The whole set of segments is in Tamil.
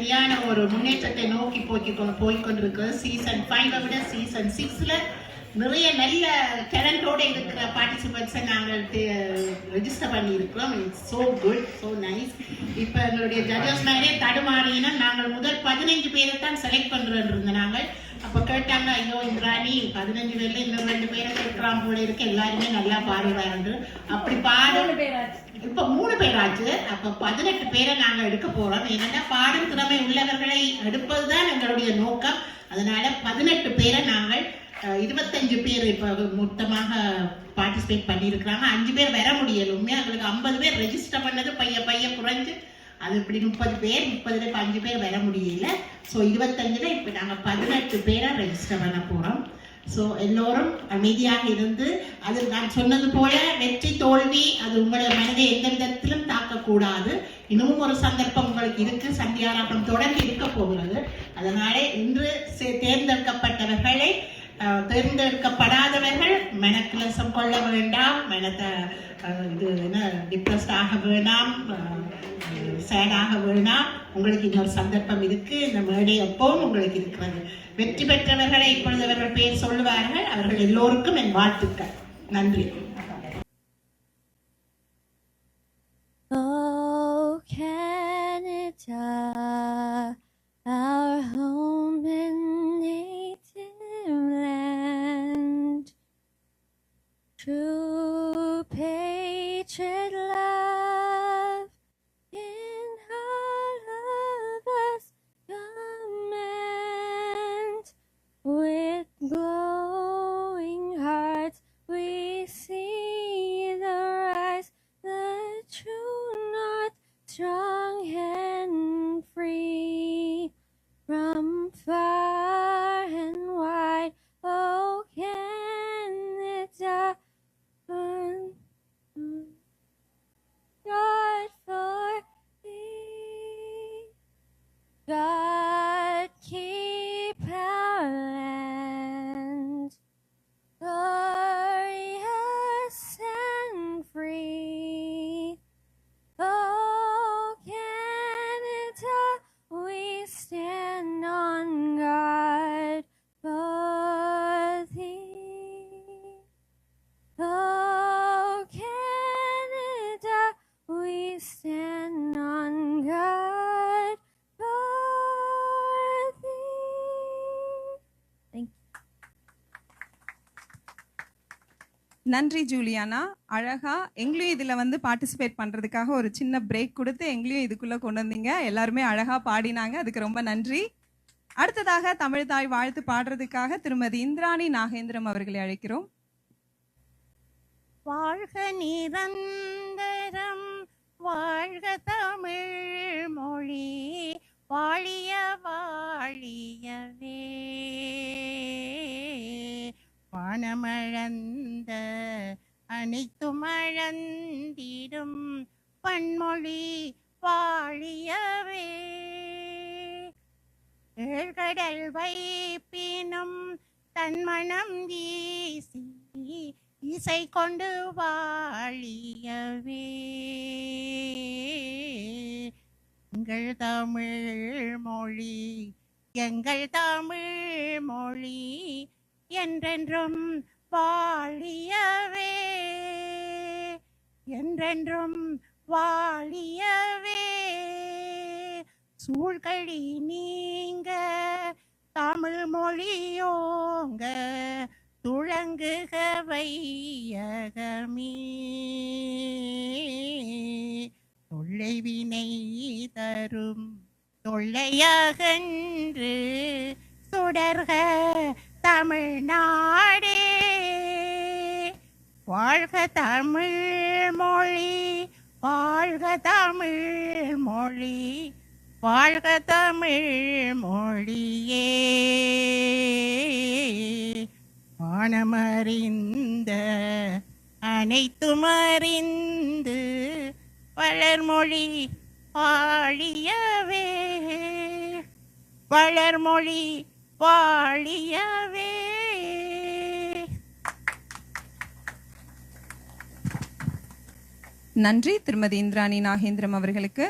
சரியான ஒரு முன்னேற்றத்தை நோக்கி போய்கொண்டிருக்கிறது. சீசன் 5 விட சீசன் 6ல நிறைய நல்ல டேலண்டோட இருக்கிற பார்ட்டிசிபென்ட்ஸை நாங்கள் ரெஜிஸ்டர் பண்ணியிருக்கிறோம். It's so good, so nice. இப்போ எங்களுடைய ஜட்ஜஸ் மேலே தடுமாறினா நாங்கள் முதல் 15 பேரை தான் செலக்ட் பண்ணுறோன்னு இருந்தோம். நாங்கள் அப்போ கேட்டாங்க, ஐயோ இந்திராணி 15 பேர்ல இன்னும் 2 பேரை கேட்கலாம் போல இருக்கு, எல்லாருமே நல்லா பாடுவாரு. அப்படி இப்ப 3 பேராச்சு. அப்ப 18 பேரை நாங்க எடுக்க போறோம். ஏன்னா பாடும் திறமை உள்ளவர்களை எடுப்பதுதான் எங்களுடைய நோக்கம். அதனால 18 பேரை நாங்கள் 25 பேர் இப்ப மொத்தமாக பார்ட்டிசிபேட் பண்ணியிருக்கிறாங்க. 5 பேர் வர முடியல. உண்மையா எங்களுக்கு 50 பேர் ரெஜிஸ்டர் பண்ணது பைய குறைஞ்சு அது இப்படி 30 பேர் 30 5 பேர் வர முடியல. ஸோ 25ல இப்ப நாங்க 18 பேரை ரெஜிஸ்டர் பண்ண போறோம். ஸோ எல்லோரும் அமைதியாக இருந்து, அது நான் சொன்னது போல வெற்றி தோல்வி அது உங்களுடைய மனதை எந்த விதத்திலும் தாக்கக்கூடாது. இன்னமும் ஒரு சந்தர்ப்பம் உங்களுக்கு இருக்கு. சந்தியாராட்டம் தொடர்ந்து இருக்க போகிறது. அதனால இன்று தேர்ந்தெடுக்கப்பட்டவர்களை தேர்ந்தெடுக்கப்படாதவர்கள் மனக்கிளசம் கொள்ள வேண்டாம், இது என்ன டிப்ரெஸ்ட் ஆக வேண்டாம், சேடாக வேண்டாம். உங்களுக்கு இன்னொரு சந்தர்ப்பம் இருக்கு. இந்த மேடை எப்பவும் உங்களுக்கு இருக்கிறது. வெற்றி பெற்றவர்களை இப்பொழுது அவர்கள் பேர் சொல்லுவார்கள். அவர்கள் எல்லோருக்கும் என் வாழ்த்துக்கள். நன்றி. Oh, Canada, our home and native land, true patriot love in all of us command. With glowing hearts we see the rise, the true north, strong and free. From far and wide, oh Canada, God for thee. God keep our land glorious and free. Oh Canada, we stand on guard for thee. Oh Canada, we stand on guard for thee. Thank you. நன்றி ஜூலியானா. அழகா எங்களையும் இதில் பார்ட்டிசிபேட் பண்ணுறதுக்காக ஒரு சின்ன பிரேக் கொடுத்து எங்களையும் இதுக்குள்ளே கொண்டு வந்தீங்க. எல்லாருமே அழகாக பாடினாங்க. அதுக்கு ரொம்ப நன்றி. அடுத்ததாக தமிழ் தாய் வாழ்த்து பாடுறதுக்காக திருமதி இந்திராணி நாகேந்திரம் அவர்களை அழைக்கிறோம். வாழ்க நிரந்தரம், வாழ்க தமிழ் மொழி, வாழிய வாழியவே. வானமழந்த அனைத்தும் அழந்திடும் பன்மொழி வாழியவே. ஏழ்கடல் வைப்பினும் தன்மனம் வீசி இசை கொண்டு வாழியவே. எங்கள் தமிழ் மொழி, எங்கள் தமிழ் மொழி என்றென்றும் வாழியவே, என்றென்றும் வாழியவே. சூழ்கழி நீங்க தமிழ் மொழியோங்க, துளங்குக வையகமே. தொல்லை வினை தரும் தொல்லையகன்று சுடர்க தமிழ்நாடே. வாழ்க தமிழ் மொழி, வாழ்க தமிழ் மொழி, வாழ்க தமிழ் மொழியே. வானமறிந்த அனைத்தும் அறிந்து வளர்மொழி வாழியவே, வளர்மொழி வாழியவே. நன்றி திருமதி இந்திராணி நாகேந்திரம் அவர்களுக்கு.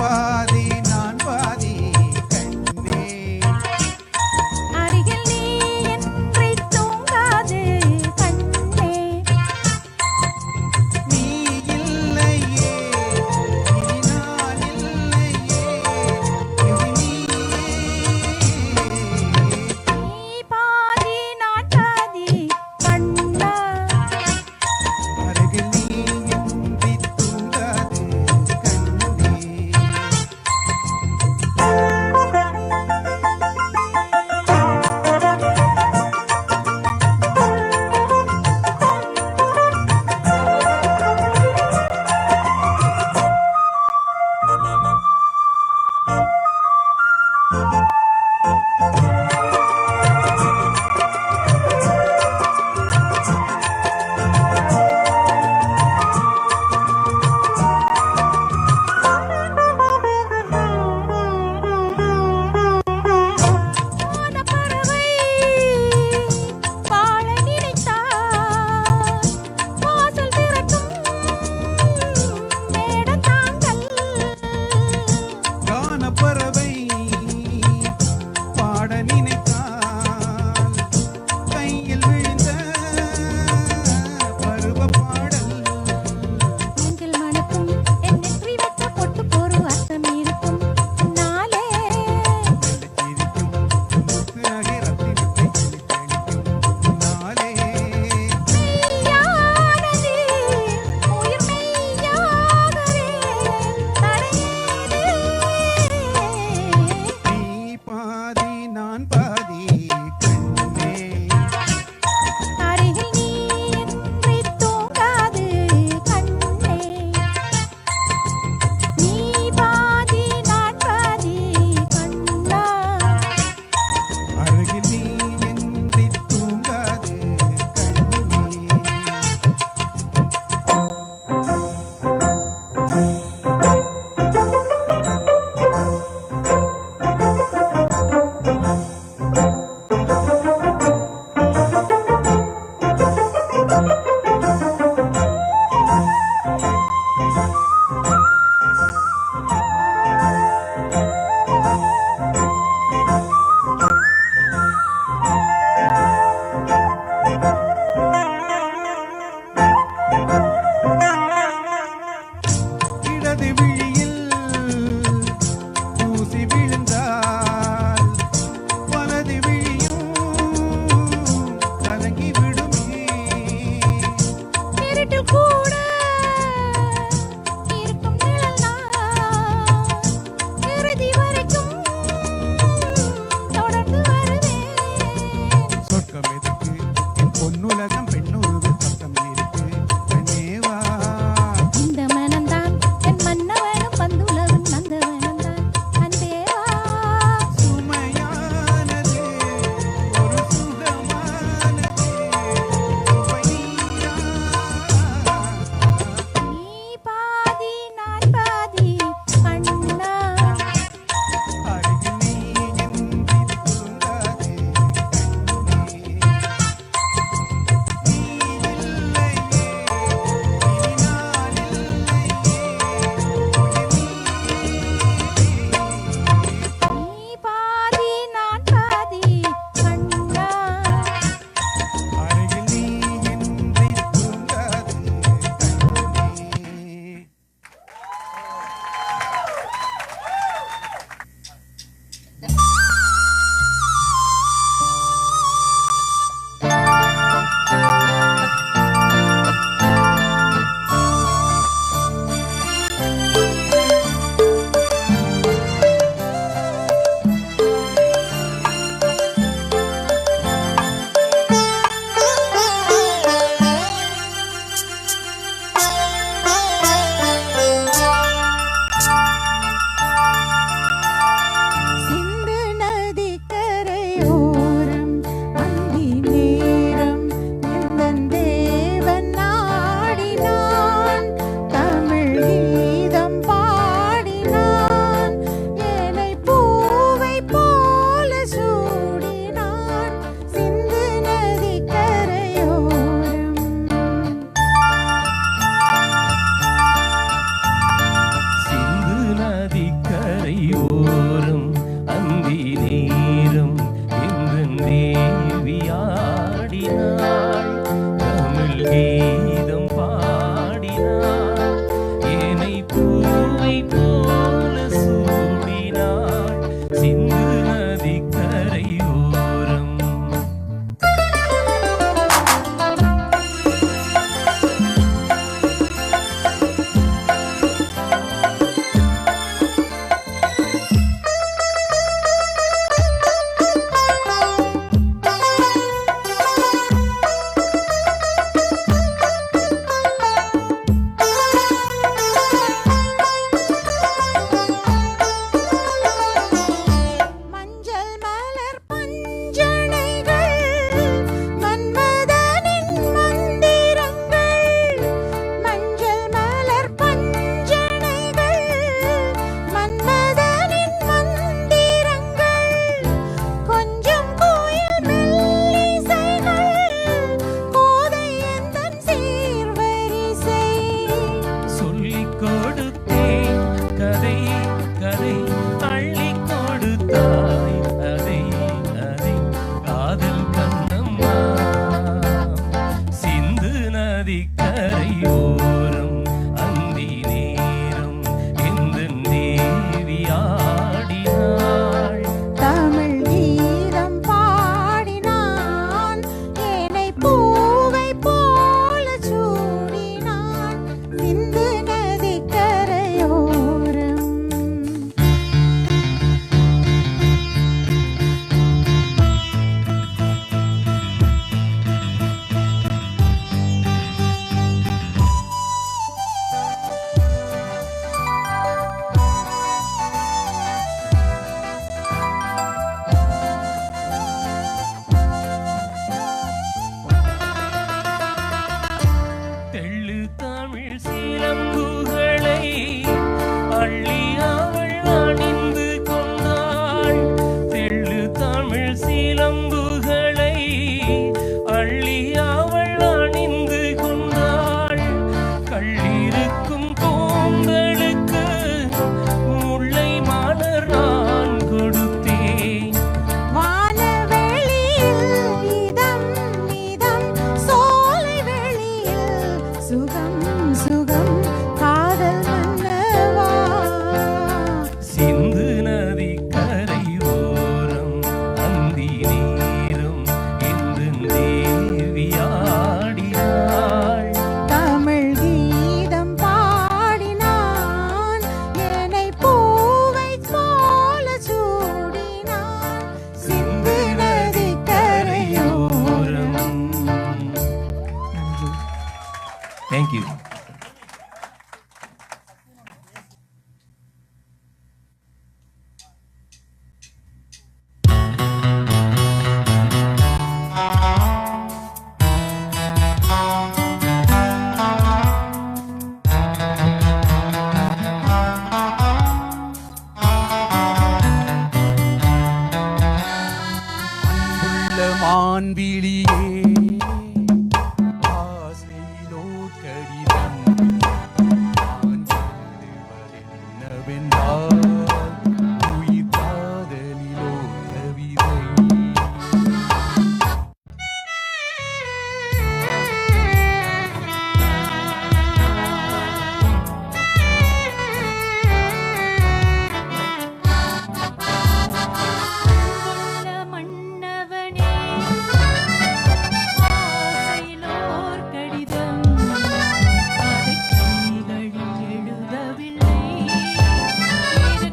பாதி நான் பாதி கண்ணே அருகில் நீ இன்றி தூங்காது கண்ணே. நீ இல்லையே இனி நான் இல்லையே இனி நீயே நீ பாதி நான் பாதி கண்ணா. அருகில் நீ இன்றி தூங்காது கண்ணே வானப்பறவை வாழ நினைத்தால் வாசல் திறக்கும் மேடத்தாங்கல். கானப்பறவை பாட நினைத்தால் கையில் விழுந்த பருவ பாடல் மஞ்சள் மணக்கும் என் நெற்றி வைத்த பொட்டு ஒரு அர்த்தம் இருக்கும் நாளே. சிரிக்கும் முத்து நகை ரத்தினத்தை தெளிக்கும் நாளே மெய்யானது உயிர் மெய்யாகவே தடையேது. நீ பாதி நான் பாதி கண்ணே அருகில் நீ இன்றி தூங்காது கண்ணே. நீ பாதி நான் பாதி கண்ணா. அருகில் நீ இன்றி தூங்காது கண்ணே இடது விழியில் தூசி விழுந்தால் வலது விழியும் கலங்கி விடுமே இருட்டில் கூட இருக்கும் நிழல் நான் இறுதி வரைக்கும் தொடர்ந்து வருவேன். சொர்க்கம் எதுக்கு என் பொன்னுலகம் பெண்ணுருவு பக்கம் இருக்கு கண்ணேவா இந்த மனம்தான் என் மன்னவனே பூவை போல சூடினாள் சிந்து நதிக்கரையோரம். மஞ்சள் மலர் பஞ்சணைகள் மன்மதனின் மந்திரங்கள். மஞ்சள் மலர் பஞ்சணைகள் மன்மதனின் மந்திரங்கள். கொஞ்சம் கோயில் மெல்லிசைகள் கோதை எந்தன் சீர்வரிசை. சொல்லிக் கொடுத்தேன் கதை கதை அள்ளிக் கொடுத்தாய் அதை அதை காதல் கண்ணம்மா. சிந்து நதிக்கரையோரம் அந்தி நேரம் எந்தன் தேவி ஆடினாள். தமிழ் கீதம் பாடினான் ஏனை பூவை போல சூடினான் சிந்து நதி கரையோரம். தெள்ளு தமிழ் சிலம்புகளை அள்ளி அவள் அணிந்து கொண்டாள். தெள்ளு தமிழ் சிலம்புகளை அள்ளி அவள் அணிந்து கொண்டாள். கள்ளிருக்கும் கூந்தலுக்கு முல்லை மலர் நான் கொடுத்தேன். வானவெளியில் இதம் இதம் சோலை வெளியில் சுகம் சுகம் காதல் மன்னவா. சிந்து நதிக்கரையோரம் அந்தி நேரம் எந்தன் தேவி ஆடினாள். தமிழ் கீதம் பாடினான் என்னை பூவை போல சூடினான் சிந்து நதி கரையோரம். தேங்க்யூ. அன்புள்ள மான்விழியே ஆசையிலோர் கடிதம் நான் எழுதுவதென்னவென்றால் உயிர் காதலிலோ கவிதை. மன்னவனே ஆசையிலோர் கடிதம் அதை கைகளில் எழுதவில்லை. இரு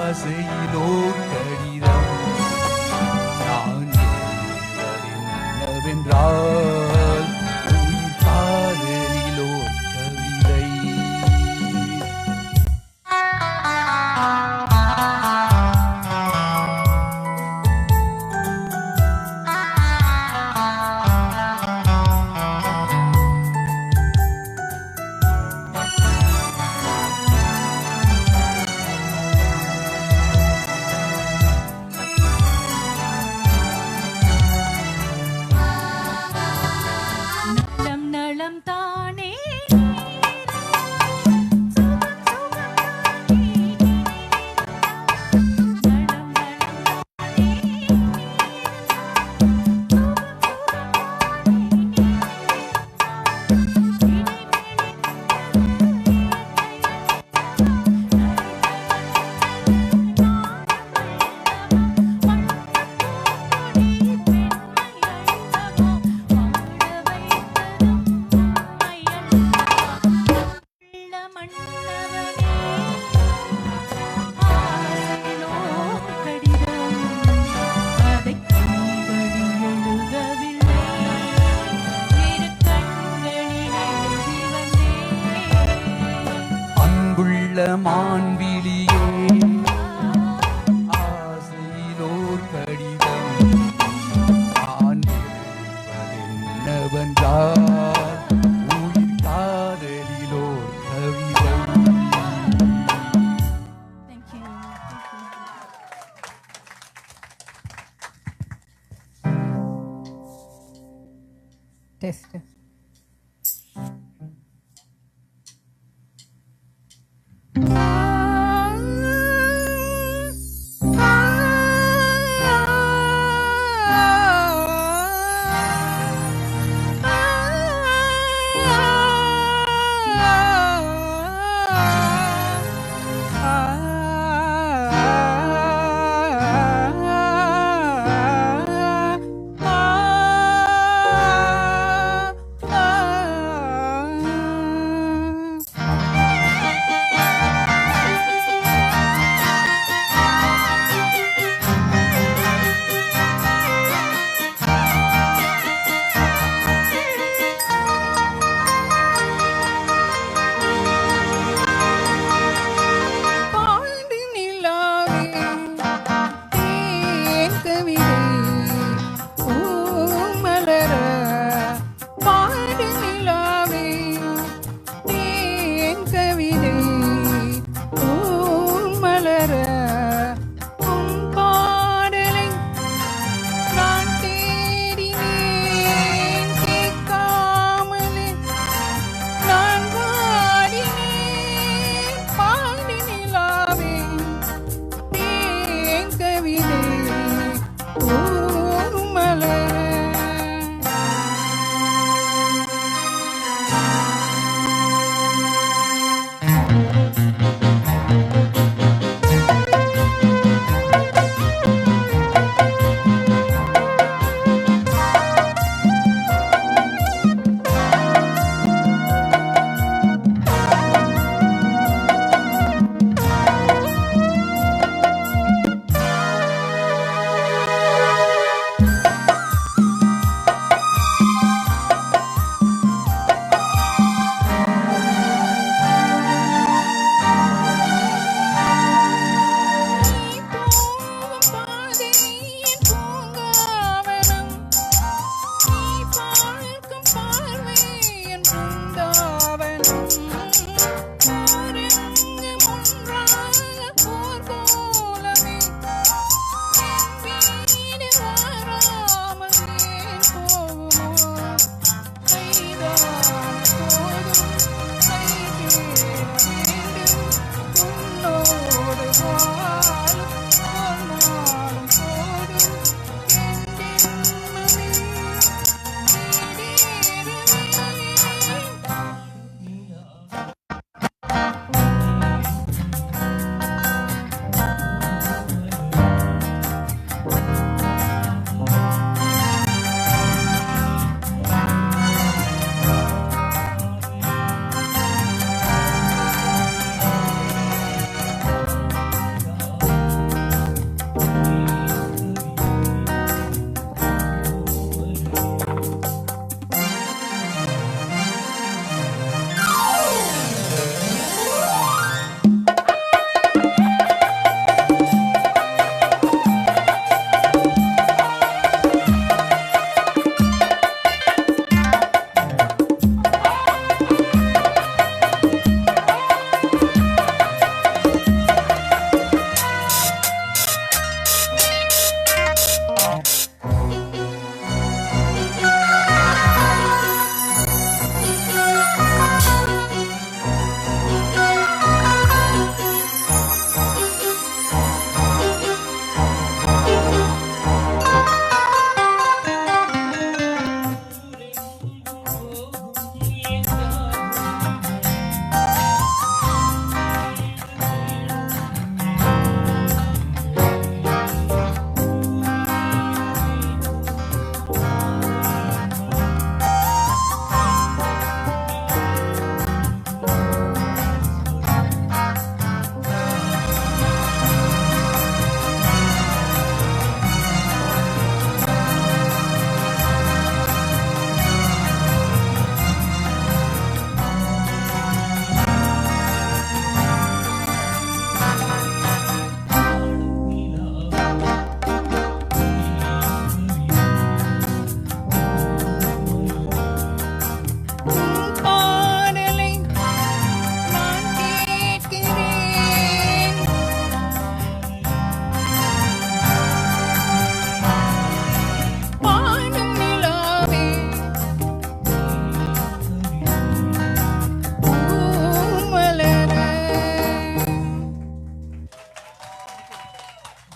ஆசையிலோர் கடிதம் நான் என்னவென்றால் உயிர் காதலிலோர் கவிதை. நலம் நலம் தானே அன்புள்ள மான்விழியே ஆசையிலோர் கடிதம் நான் என்னவென்றால் உயிர் காதலிலோர் கவிதை. டெஸ்ட்.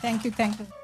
தேங்க்யூ